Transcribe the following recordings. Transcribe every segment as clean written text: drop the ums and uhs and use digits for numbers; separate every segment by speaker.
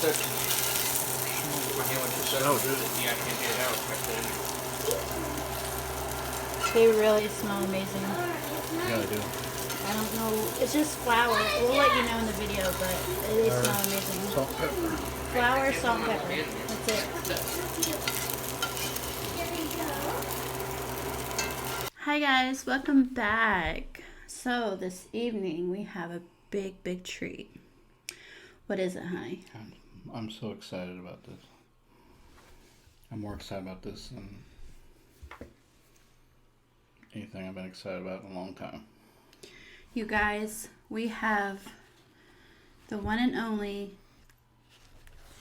Speaker 1: touch it. My hand went to so good. Yeah, I can't get it out.
Speaker 2: They really smell amazing.
Speaker 3: Yeah, they do.
Speaker 2: I don't know. It's just flour. We'll let you know in the video, but they smell amazing.
Speaker 3: Salt, pepper.
Speaker 2: Flour, salt, and pepper. That's it. Hi guys, welcome back. So this evening we have a big treat. What is it, honey?
Speaker 3: I'm so excited about this. I'm more excited about this than anything I've been excited about in a long time.
Speaker 2: You guys, we have the one and only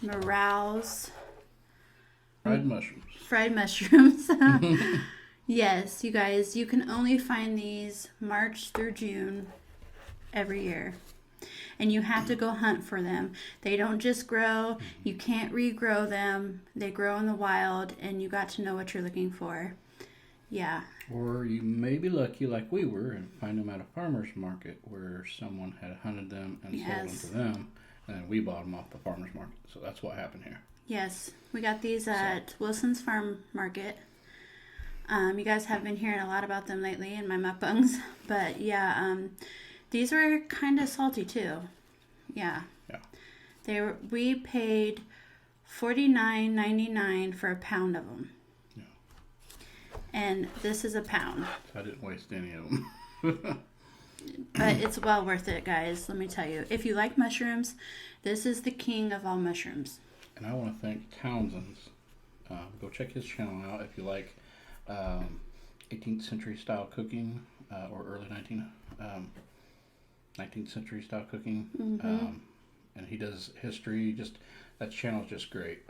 Speaker 2: Morels
Speaker 3: Fried mushrooms.
Speaker 2: Fried mushrooms. Yes, you guys, you can only find these March through June every year. And you have to go hunt for them. They don't just grow. You can't regrow them. They grow in the wild, and you got to know what you're looking for. Yeah.
Speaker 3: Or you may be lucky, like we were, and find them at a farmer's market where someone had hunted them and sold them to them, and then we bought them off the farmer's market. So that's what happened here.
Speaker 2: Yes, we got these at Wilson's Farm Market. You guys have been hearing a lot about them lately in my mukbangs, but yeah, these were kind of salty too. Yeah. Yeah. We paid $49.99 for a pound of them. Yeah. And this is a pound.
Speaker 3: So I didn't waste any of them.
Speaker 2: But it's well worth it, guys. Let me tell you. If you like mushrooms, this is the king of all mushrooms.
Speaker 3: And I want to thank Townsend's. Go check his channel out if you like 18th century style cooking or early 19th century style cooking. And he does history. Just that channel is just great.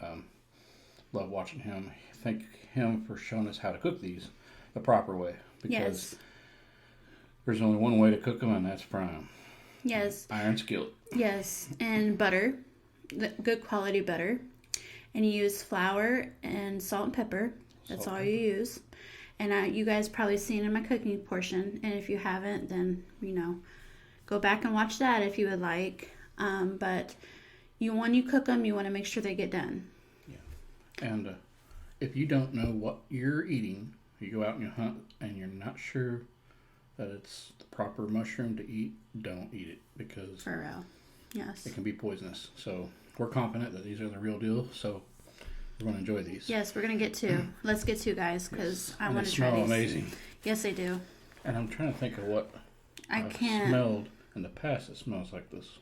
Speaker 3: Love watching him. Thank him for showing us how to cook these the proper way, because there's only one way to cook them, and that's fry them.
Speaker 2: Yes.
Speaker 3: Iron skillet.
Speaker 2: Yes, and butter, good quality butter, and you use flour and salt and pepper. That's all you use. And you guys probably seen in my cooking portion, and if you haven't, then go back and watch that if you would like. But when you cook them, you want to make sure they get done.
Speaker 3: Yeah. And if you don't know what you're eating, you go out and you hunt, and you're not sure that it's the proper mushroom to eat, don't eat it, because
Speaker 2: for real, yes,
Speaker 3: it can be poisonous. So we're confident that these are the real deal. So we're going to enjoy these.
Speaker 2: Yes, we're going to get two. Let's get two, guys, because I want to try these.
Speaker 3: They smell amazing.
Speaker 2: Yes, they do.
Speaker 3: And I'm trying to think of what I've smelled in the past that smells like this.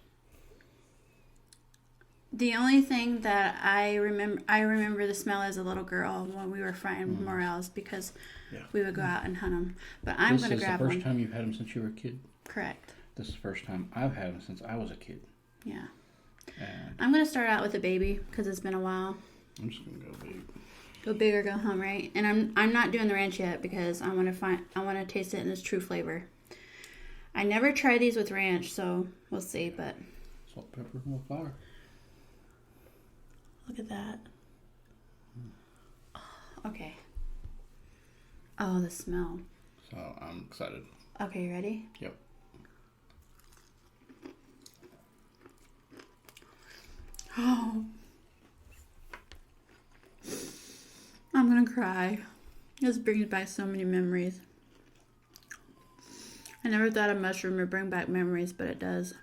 Speaker 2: The only thing that I remember the smell as a little girl when we were frying morels, because we would go out and hunt them. But I'm going to grab one.
Speaker 3: This is the first time you've had them since you were a kid?
Speaker 2: Correct.
Speaker 3: This is the first time I've had them since I was a kid.
Speaker 2: Yeah.
Speaker 3: And
Speaker 2: I'm going to start out with a baby because it's been a while.
Speaker 3: I'm just going to go big.
Speaker 2: Go big or go home, right? And I'm not doing the ranch yet because I want to taste it in its true flavor. I never tried these with ranch, so we'll see. But
Speaker 3: salt, pepper, and flour.
Speaker 2: Look at that. Okay. Oh, the smell.
Speaker 3: So I'm excited.
Speaker 2: Okay, you ready?
Speaker 3: Yep.
Speaker 2: Oh. I'm gonna cry. This brings back so many memories. I never thought a mushroom would bring back memories, but it does.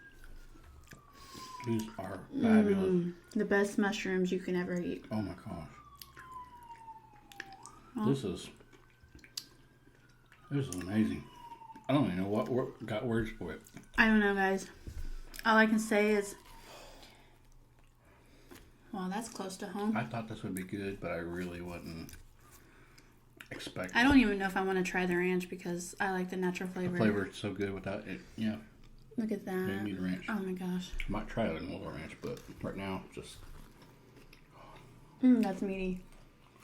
Speaker 3: These are fabulous.
Speaker 2: The best mushrooms you can ever eat.
Speaker 3: Oh my gosh.
Speaker 2: Oh.
Speaker 3: This is amazing. I don't even know what got words for it.
Speaker 2: I don't know, guys. All I can say is, well, that's close to home.
Speaker 3: I thought this would be good, but I really wasn't expecting.
Speaker 2: I don't even know if I want to try the ranch because I like the natural flavor.
Speaker 3: The flavor is so good without it. Yeah.
Speaker 2: Look at that.
Speaker 3: You don't need ranch.
Speaker 2: Oh my gosh.
Speaker 3: I might try it in a little ranch, but right now, just.
Speaker 2: That's meaty.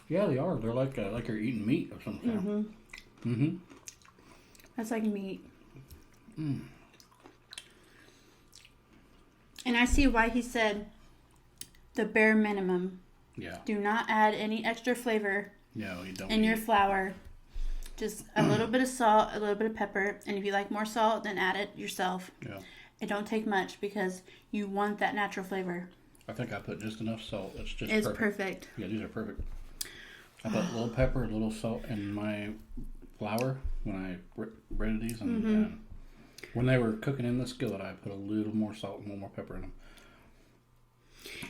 Speaker 3: Yeah, they are. They're like you're eating meat or something.
Speaker 2: That's like meat. And I see why he said the bare minimum.
Speaker 3: Yeah.
Speaker 2: Do not add any extra flavor.
Speaker 3: No, you don't.
Speaker 2: In your flour. Just a little bit of salt, a little bit of pepper, and if you like more salt, then add it yourself.
Speaker 3: Yeah.
Speaker 2: It don't take much because you want that natural flavor.
Speaker 3: I think I put just enough salt.
Speaker 2: It's perfect.
Speaker 3: Yeah, these are perfect. I put a little pepper, a little salt in my flour when I breaded these. And when they were cooking in the skillet, I put a little more salt and a little more pepper in them.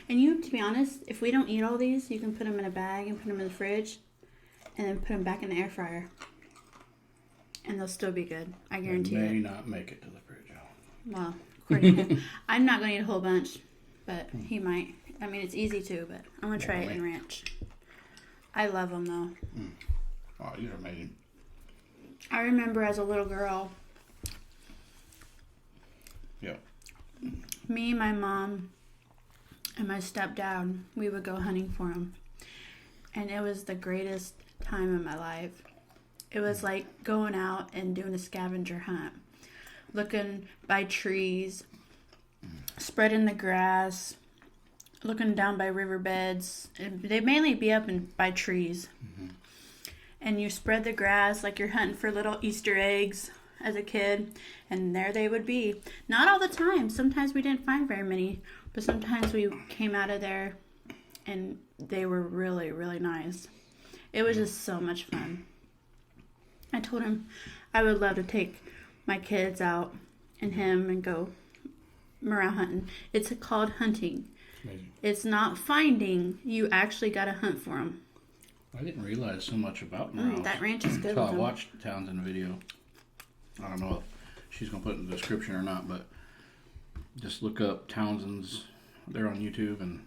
Speaker 2: And to be honest, if we don't eat all these, you can put them in a bag and put them in the fridge and then put them back in the air fryer. And they'll still be good. I guarantee it.
Speaker 3: They may not make it to the fridge.
Speaker 2: Well, according to him. I'm not going to eat a whole bunch, but he might. I mean, it's easy to, but I'm going to try it in ranch. I love them, though.
Speaker 3: Oh, these are amazing.
Speaker 2: I remember as a little girl, me, my mom, and my stepdad, we would go hunting for them. And it was the greatest time of my life. It was like going out and doing a scavenger hunt. Looking by trees, spreading the grass, looking down by riverbeds. They mainly be up by trees. And you spread the grass like you're hunting for little Easter eggs as a kid. And there they would be. Not all the time. Sometimes we didn't find very many. But sometimes we came out of there and they were really, really nice. It was just so much fun. I told him I would love to take my kids out and him and go morel hunting. It's called hunting.
Speaker 3: Amazing.
Speaker 2: It's not finding. You actually got to hunt for them.
Speaker 3: I didn't realize so much about morels.
Speaker 2: That ranch is good.
Speaker 3: So I watched Townsend's video. I don't know if she's going to put it in the description or not, but just look up Townsend's. They're on YouTube and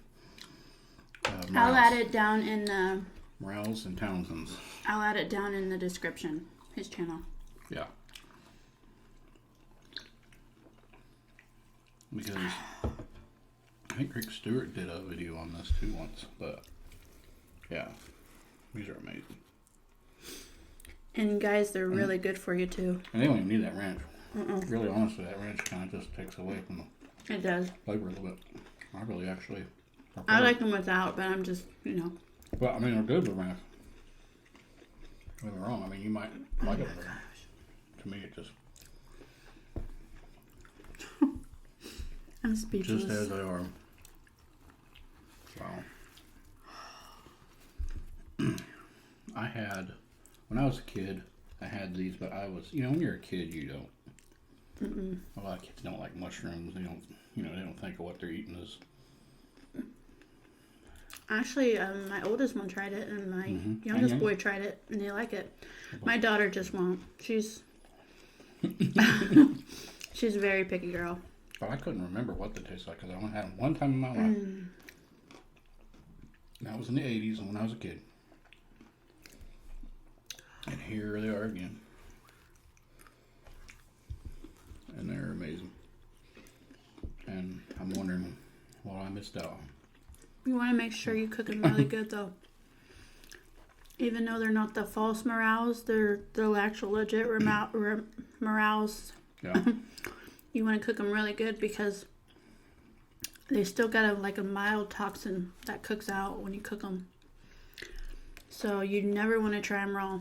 Speaker 2: I'll add it down in the...
Speaker 3: Morels and Townsend's.
Speaker 2: I'll add it down in the description. His channel.
Speaker 3: Yeah. Because I think Rick Stewart did a video on this too once, but yeah, these are amazing.
Speaker 2: And guys, they're really good for you too.
Speaker 3: And they don't even need that ranch. Really, honestly, that ranch kind of just takes away from the
Speaker 2: It does.
Speaker 3: flavor a little bit. I really actually prefer
Speaker 2: I like them without, but I'm just,
Speaker 3: Well, I mean, they're good with ranch. Don't get me wrong. I mean, you might like it. To me, it just
Speaker 2: I'm speechless.
Speaker 3: just as they are. Wow. I had, when I was a kid, I had these, but I was, when you're a kid, you don't. A lot of kids don't like mushrooms. They don't, they don't think of what they're eating as.
Speaker 2: Actually, my oldest one tried it, and my youngest boy tried it, and they like it. My daughter just won't. She's she's a very picky girl.
Speaker 3: But I couldn't remember what they taste like because I only had them one time in my life. That was in the 80s when I was a kid. And here they are again. And they're amazing. And I'm wondering what I missed out on.
Speaker 2: You want to make sure you cook them really good, though. Even though they're not the false morels, they're the actual legit morels.
Speaker 3: Yeah.
Speaker 2: You want to cook them really good because they still got a mild toxin that cooks out when you cook them. So you never want to try them raw.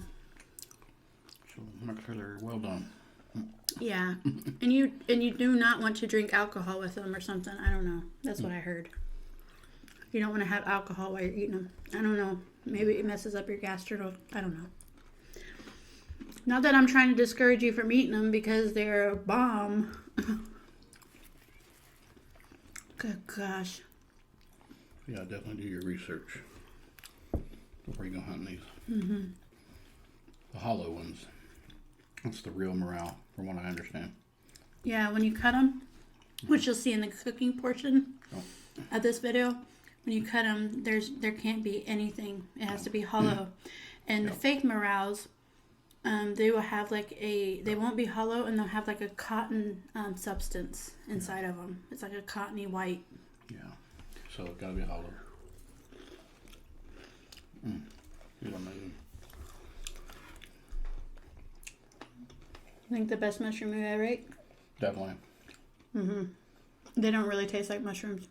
Speaker 3: So make sure they're well done.
Speaker 2: Yeah, and you do not want to drink alcohol with them or something. I don't know. That's what I heard. You don't want to have alcohol while you're eating them. I don't know. Maybe it messes up your gastro. I don't know. Not that I'm trying to discourage you from eating them because they're a bomb. Good gosh.
Speaker 3: Yeah, definitely do your research before you go hunting these. The hollow ones. That's the real morel, from what I understand.
Speaker 2: Yeah, when you cut them, which you'll see in the cooking portion of this video, when you cut them, there can't be anything. It has to be hollow. And the fake morels, they will have they won't be hollow, and they'll have like a cotton substance inside of them. It's like a cottony white.
Speaker 3: Yeah, so it gotta be hollow. You're amazing.
Speaker 2: I think the best mushroom you ever ate?
Speaker 3: Definitely.
Speaker 2: They don't really taste like mushrooms.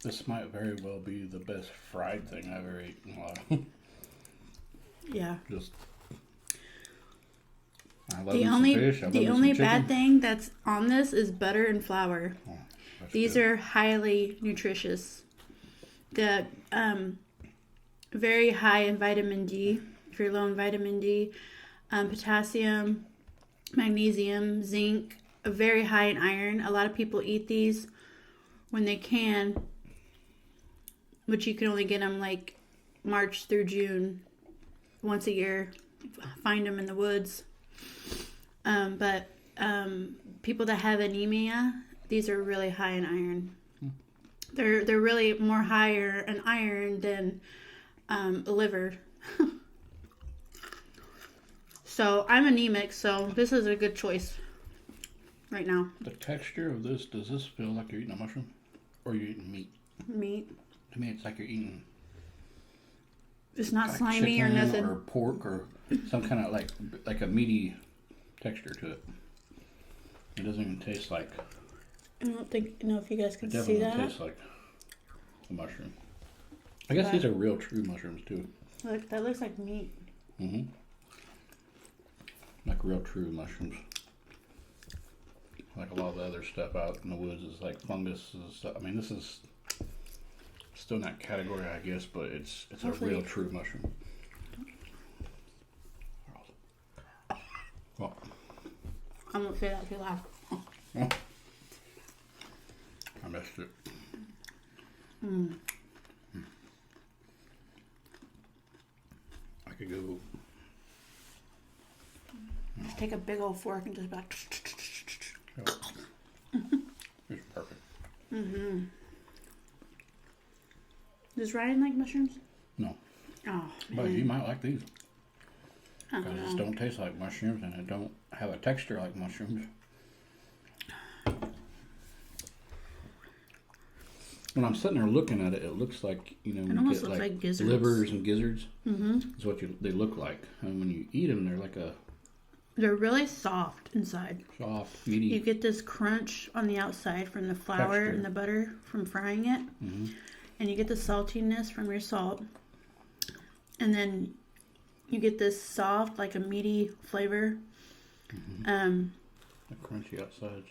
Speaker 3: This might very well be the best fried thing I've ever eaten in a while.
Speaker 2: Yeah.
Speaker 3: I love some fish. I love
Speaker 2: the
Speaker 3: some
Speaker 2: only
Speaker 3: chicken.
Speaker 2: bad thing that's on this is butter and flour. These
Speaker 3: good.
Speaker 2: are highly nutritious. The very high in vitamin D. If you're low in vitamin D, potassium, magnesium, zinc. Very high in iron. A lot of people eat these when they can, but you can only get them like March through June, once a year. Find them in the woods. But people that have anemia, these are really high in iron. They're really more higher in iron than liver. So I'm anemic, so this is a good choice right now.
Speaker 3: The texture of this, does this feel like you're eating a mushroom? Or you're eating meat?
Speaker 2: Meat.
Speaker 3: To me, it's like you're eating
Speaker 2: It's not
Speaker 3: like
Speaker 2: slimy or
Speaker 3: chicken
Speaker 2: nothing.
Speaker 3: or pork or some kind of like a meaty texture to it. It doesn't even taste like.
Speaker 2: I don't know if you guys can
Speaker 3: It
Speaker 2: see
Speaker 3: definitely
Speaker 2: that.
Speaker 3: tastes like a mushroom. I guess these are real true mushrooms too.
Speaker 2: Look, that looks like meat.
Speaker 3: Mm-hmm. Like real true mushrooms. Like a lot of the other stuff out in the woods is like fungus and stuff. I mean, this is still in that category, I guess, but it's
Speaker 2: Hopefully.
Speaker 3: a real true mushroom. Well,
Speaker 2: I'm gonna say that too loud.
Speaker 3: I missed it. I could go.
Speaker 2: Just take a big old fork and just about.
Speaker 3: It's perfect.
Speaker 2: Does Ryan like mushrooms?
Speaker 3: No,
Speaker 2: Oh,
Speaker 3: but
Speaker 2: man.
Speaker 3: you might like these.
Speaker 2: I don't
Speaker 3: Because it
Speaker 2: know.
Speaker 3: don't taste like mushrooms and it don't have a texture like mushrooms. When I'm sitting there looking at it, it looks like, you know,
Speaker 2: It
Speaker 3: when you
Speaker 2: almost
Speaker 3: get
Speaker 2: looks
Speaker 3: like
Speaker 2: like gizzards.
Speaker 3: livers and gizzards.
Speaker 2: Mm-hmm.
Speaker 3: Is what they look like. And when you eat them, they're like a
Speaker 2: They're really soft inside.
Speaker 3: soft, meaty.
Speaker 2: You get this crunch on the outside from the flour
Speaker 3: Texture.
Speaker 2: and the butter from frying it.
Speaker 3: Mm-hmm.
Speaker 2: And you get the saltiness from your salt. And then you get this soft, like a meaty flavor.
Speaker 3: The crunchy outside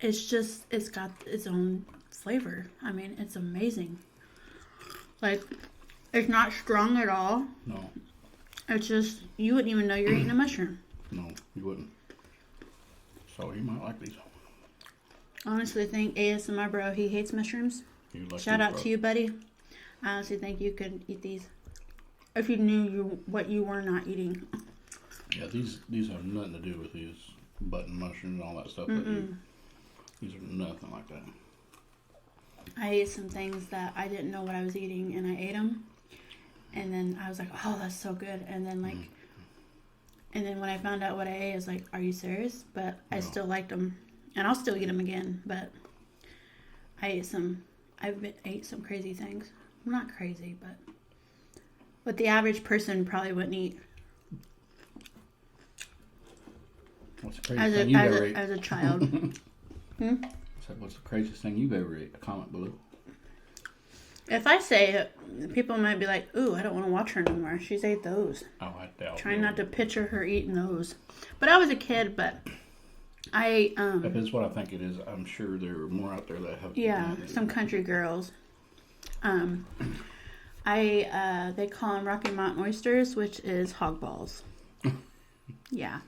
Speaker 3: is just,
Speaker 2: It's got its own flavor. I mean, it's amazing. Like, it's not strong at all.
Speaker 3: no,
Speaker 2: It's just, you wouldn't even know you're eating a mushroom.
Speaker 3: no, you wouldn't. So you might like these.
Speaker 2: I honestly think ASMR bro, he hates mushrooms.
Speaker 3: You like
Speaker 2: Shout
Speaker 3: these,
Speaker 2: out
Speaker 3: bro?
Speaker 2: to you, buddy. I honestly think you could eat these. If you knew what you were not eating.
Speaker 3: Yeah, these have nothing to do with these button mushrooms and all that stuff. These are nothing like that.
Speaker 2: I ate some things that I didn't know what I was eating, and I ate them. And then I was like, oh, that's so good. And then, like, and then when I found out what I ate, I was like, are you serious? But I still liked them. And I'll still eat them again. But I've ate some crazy things. Well, not crazy, but what the average person probably wouldn't eat
Speaker 3: What's the craziest thing you've ever ate?
Speaker 2: as a child.
Speaker 3: So what's the craziest thing you've ever ate? A comment below.
Speaker 2: If I say it, people might be like, ooh, I don't want to watch her anymore. She's ate those.
Speaker 3: Oh, I doubt.
Speaker 2: Trying not to picture her eating those. But I was a kid, but I,
Speaker 3: If it's what I think it is, I'm sure there are more out there that have.
Speaker 2: yeah, some country girls. They call them Rocky Mountain oysters, which is hog balls. Yeah.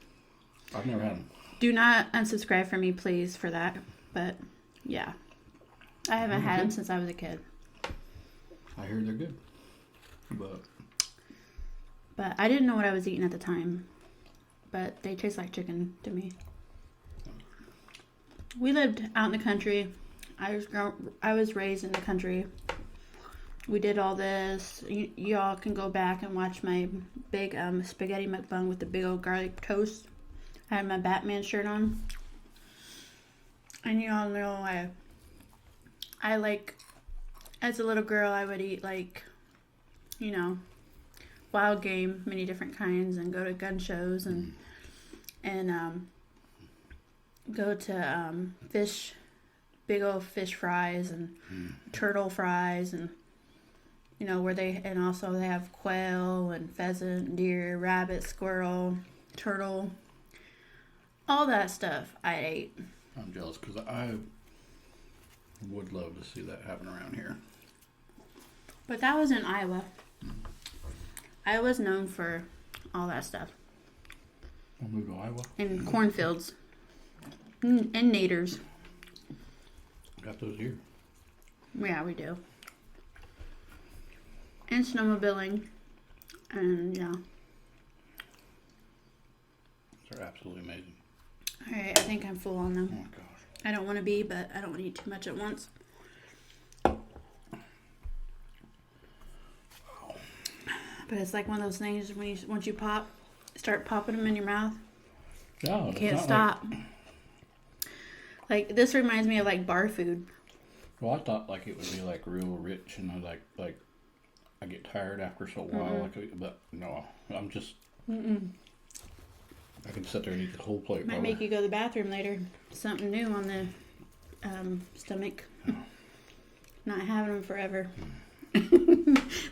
Speaker 3: I've never had them.
Speaker 2: Do not unsubscribe for me, please, for that. But, yeah. I haven't had them since I was a kid.
Speaker 3: I hear they're good.
Speaker 2: But I didn't know what I was eating at the time. But they taste like chicken to me. We lived out in the country. I was raised in the country. We did all this. Y'all can go back and watch my big spaghetti mukbang with the big old garlic toast. I had my Batman shirt on. And you all know I like, as a little girl, I would eat like, you know, wild game, many different kinds, and go to gun shows and go to fish, big old fish fries and turtle fries, and you know and also they have quail and pheasant, deer, rabbit, squirrel, turtle, all that stuff I ate.
Speaker 3: I'm jealous because Would love to see that happen around here.
Speaker 2: But that was in Iowa. Iowa's known for all that stuff.
Speaker 3: We'll move to Iowa.
Speaker 2: And cornfields. And naders.
Speaker 3: Got those here.
Speaker 2: Yeah, we do. And snowmobiling. And yeah.
Speaker 3: They're absolutely amazing.
Speaker 2: Alright, I think I'm full on them.
Speaker 3: Oh my gosh.
Speaker 2: I don't want to be, but I don't want to eat too much at once. But it's like one of those things when you once you start popping them in your mouth,
Speaker 3: Yeah,
Speaker 2: you can't stop. Like this reminds me of like bar food.
Speaker 3: Well, I thought like it would be like real rich and like I get tired after so while. But no, I'm just. I can sit there and eat the whole plate.
Speaker 2: Might make you go to the bathroom later. Something new on the stomach.
Speaker 3: Yeah.
Speaker 2: Not having them forever.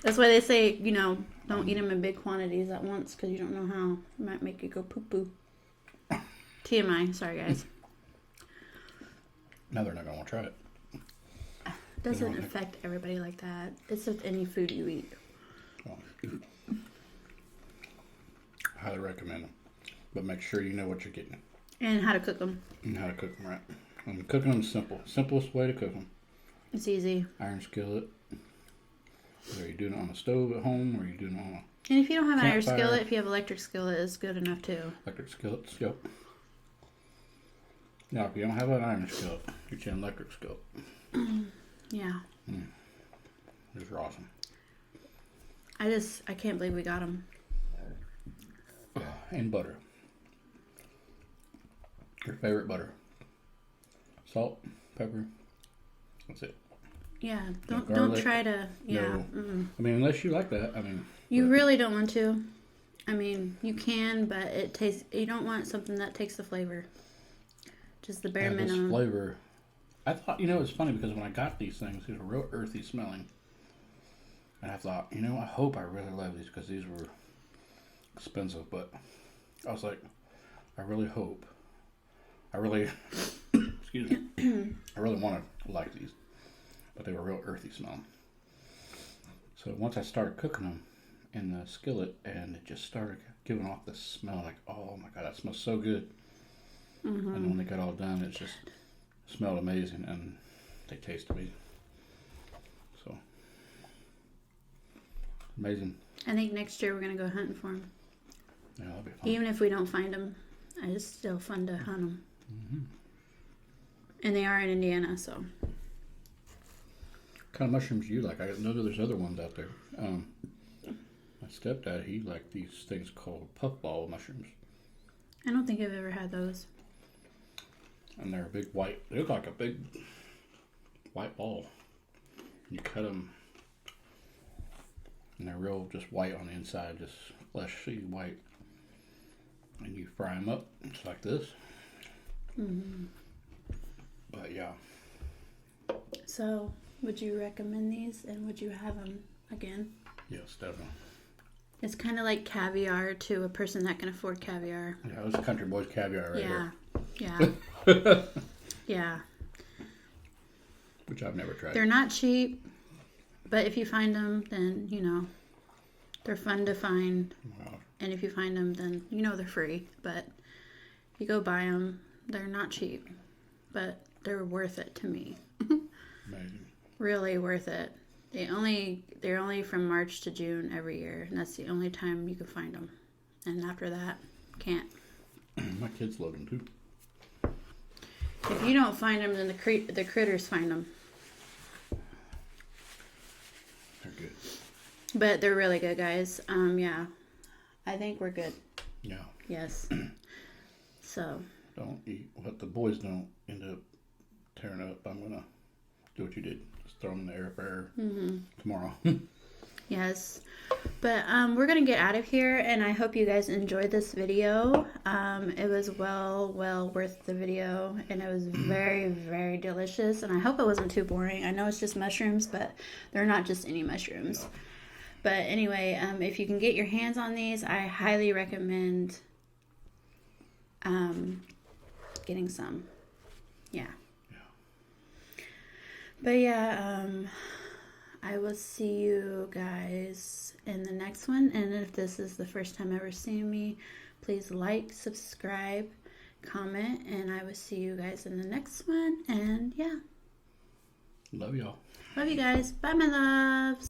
Speaker 2: That's why they say, don't eat them in big quantities at once because you don't know how. It might make you go poo-poo. TMI. Sorry, guys.
Speaker 3: Now they're not going to want to try it.
Speaker 2: Doesn't affect everybody like that. It's with any food you eat.
Speaker 3: Well, highly recommend them. But make sure you know what you're getting.
Speaker 2: And how to cook them.
Speaker 3: And how to cook them right. And cooking them is simple. Simplest way to cook them.
Speaker 2: It's easy.
Speaker 3: Iron skillet. Whether you're doing it on the stove at home or you're doing it on a
Speaker 2: And if you don't have an iron
Speaker 3: campfire.
Speaker 2: skillet, if you have electric skillet, it's good enough too.
Speaker 3: Electric skillets, yep. Now, if you don't have an iron skillet, get you an electric skillet.
Speaker 2: Yeah.
Speaker 3: These are awesome.
Speaker 2: I can't believe we got them.
Speaker 3: And butter. Your favorite butter. Salt, pepper. That's it.
Speaker 2: Yeah.
Speaker 3: No
Speaker 2: Don't
Speaker 3: garlic,
Speaker 2: try to. Yeah.
Speaker 3: no.
Speaker 2: Mm-mm.
Speaker 3: I mean, unless you like that. I mean.
Speaker 2: You really don't want to. I mean, you can, but it tastes. You don't want something that takes the flavor. Just the bare
Speaker 3: This
Speaker 2: minimum.
Speaker 3: flavor. I thought, it's funny because when I got these things, these were real earthy smelling. And I thought, I hope I really love these because these were expensive. But I was like, I really hope. Excuse me. I really want to like these. But they were real earthy smelling. So once I started cooking them in the skillet and it just started giving off this smell like, oh my God, that smells so good. And when they got all done, it just smelled amazing and they taste amazing. So, amazing.
Speaker 2: I think next year we're going to go hunting for them.
Speaker 3: Yeah, that'll be fun.
Speaker 2: Even if we don't find them, it's still fun to hunt them. And they are in Indiana, so.
Speaker 3: What kind of mushrooms do you like? I know that there's other ones out there. My stepdad, he liked these things called puffball mushrooms.
Speaker 2: I don't think I've ever had those.
Speaker 3: And they're big white. They look like a big white ball. You cut them, and they're real just white on the inside, just fleshy white. And you fry them up just like this. But yeah.
Speaker 2: So, would you recommend these and would you have them again?
Speaker 3: Yes, definitely.
Speaker 2: It's kind of like caviar to a person that can afford caviar.
Speaker 3: Yeah, it was Country Boys caviar right here.
Speaker 2: Yeah. Yeah.
Speaker 3: Which I've never tried.
Speaker 2: They're not cheap, but if you find them, then, they're fun to find.
Speaker 3: Wow.
Speaker 2: And if you find them, then, they're free. But you go buy them. They're not cheap, but they're worth it to me.
Speaker 3: Amazing.
Speaker 2: Really worth it. They're only from March to June every year, and that's the only time you can find them. And after that, can't.
Speaker 3: My kids love them too.
Speaker 2: If you don't find them, then the critters find them.
Speaker 3: They're good.
Speaker 2: But they're really good, guys. Yeah, I think we're good.
Speaker 3: Yeah.
Speaker 2: Yes. So.
Speaker 3: Don't eat what the boys don't end up tearing up. I'm gonna do what you did. Just throw them in the air fryer tomorrow.
Speaker 2: Yes. But we're going to get out of here, and I hope you guys enjoyed this video. It was well worth the video, and it was very, very delicious, and I hope it wasn't too boring. I know it's just mushrooms, but they're not just any mushrooms. No. But anyway, if you can get your hands on these, I highly recommend getting some. Yeah. But yeah, I will see you guys in the next one. And if this is the first time ever seeing me, please like, subscribe, comment, and I will see you guys in the next one. And yeah.
Speaker 3: Love y'all.
Speaker 2: Love you guys. Bye, my loves.